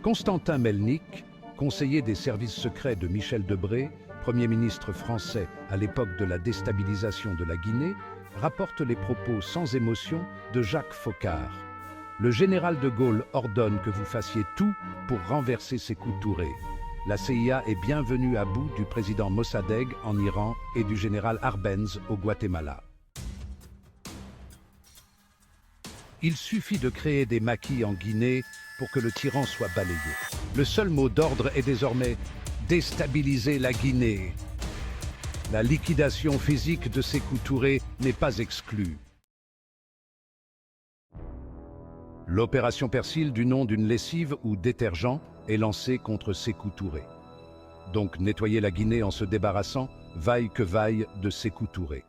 Constantin Melnik, conseiller des services secrets de Michel Debré, Premier ministre français à l'époque de la déstabilisation de la Guinée, rapporte les propos sans émotion de Jacques Foccart. Le général de Gaulle ordonne que vous fassiez tout pour renverser Sékou Touré. La CIA est bienvenue à bout du président Mossadegh en Iran et du général Arbenz au Guatemala. Il suffit de créer des maquis en Guinée pour que le tyran soit balayé. Le seul mot d'ordre est désormais déstabiliser la Guinée. La liquidation physique de Sékou Touré n'est pas exclue. L'opération Persil, du nom d'une lessive ou détergent, est lancée contre Sékou Touré. Donc nettoyer la Guinée en se débarrassant, vaille que vaille, de Sékou Touré.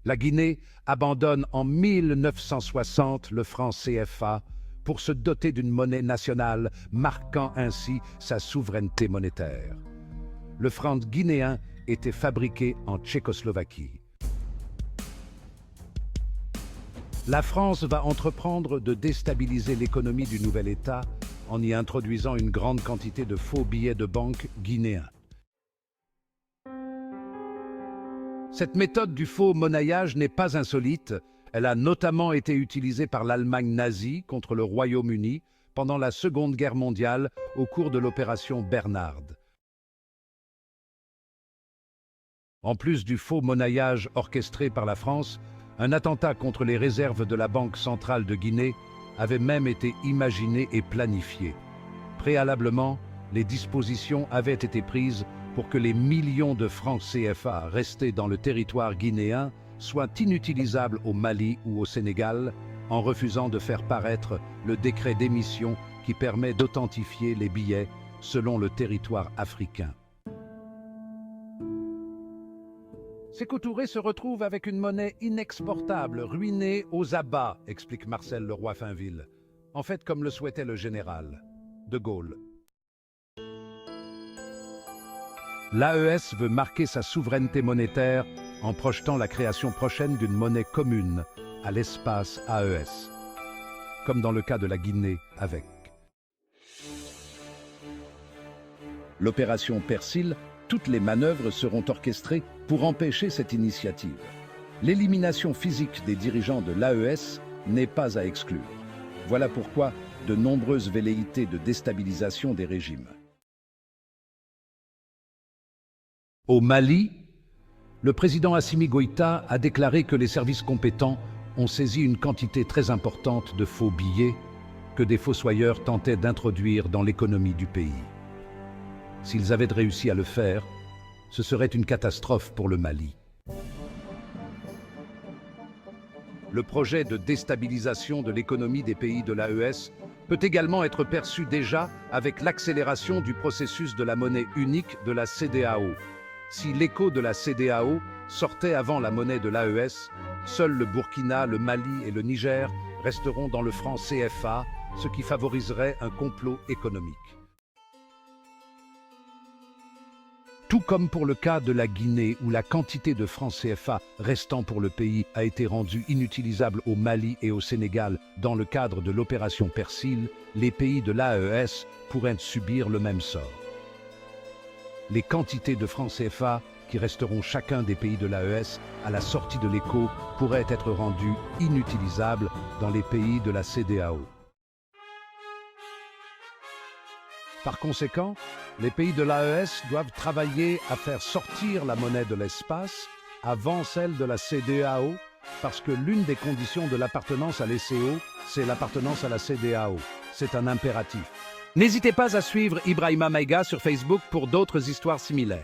La Guinée abandonne en 1960 le franc CFA pour se doter d'une monnaie nationale, marquant ainsi sa souveraineté monétaire. Le franc guinéen était fabriqué en Tchécoslovaquie. La France va entreprendre de déstabiliser l'économie du nouvel État en y introduisant une grande quantité de faux billets de banque guinéens. Cette méthode du faux monnayage n'est pas insolite. Elle a notamment été utilisée par l'Allemagne nazie contre le Royaume-Uni pendant la Seconde Guerre mondiale au cours de l'opération Bernard. En plus du faux monnayage orchestré par la France, un attentat contre les réserves de la Banque centrale de Guinée avait même été imaginé et planifié. Préalablement, les dispositions avaient été prises pour que les millions de francs CFA restés dans le territoire guinéen soient inutilisables au Mali ou au Sénégal, en refusant de faire paraître le décret d'émission qui permet d'authentifier les billets selon le territoire africain. Sékou Touré se retrouve avec une monnaie inexportable, ruinée aux abats, explique Marcel Leroy-Finville. En fait, comme le souhaitait le général de Gaulle. L'AES veut marquer sa souveraineté monétaire en projetant la création prochaine d'une monnaie commune à l'espace AES, comme dans le cas de la Guinée avec l'opération Persil. Toutes les manœuvres seront orchestrées pour empêcher cette initiative. L'élimination physique des dirigeants de l'AES n'est pas à exclure. Voilà pourquoi de nombreuses velléités de déstabilisation des régimes. Au Mali, le président Assimi Goïta a déclaré que les services compétents ont saisi une quantité très importante de faux billets que des fossoyeurs tentaient d'introduire dans l'économie du pays. S'ils avaient réussi à le faire, ce serait une catastrophe pour le Mali. Le projet de déstabilisation de l'économie des pays de l'AES peut également être perçu déjà avec l'accélération du processus de la monnaie unique de la CEDEAO. Si l'écho de la CEDEAO sortait avant la monnaie de l'AES, seuls le Burkina, le Mali et le Niger resteront dans le franc CFA, ce qui favoriserait un complot économique. Tout comme pour le cas de la Guinée, où la quantité de francs CFA restant pour le pays a été rendue inutilisable au Mali et au Sénégal dans le cadre de l'opération Persil, les pays de l'AES pourraient subir le même sort. Les quantités de francs CFA qui resteront chacun des pays de l'AES à la sortie de l'écho pourraient être rendues inutilisables dans les pays de la CEDEAO. Par conséquent, les pays de l'AES doivent travailler à faire sortir la monnaie de l'espace avant celle de la CEDEAO, parce que l'une des conditions de l'appartenance à l'ECO, c'est l'appartenance à la CEDEAO. C'est un impératif. N'hésitez pas à suivre Ibrahima Maïga sur Facebook pour d'autres histoires similaires.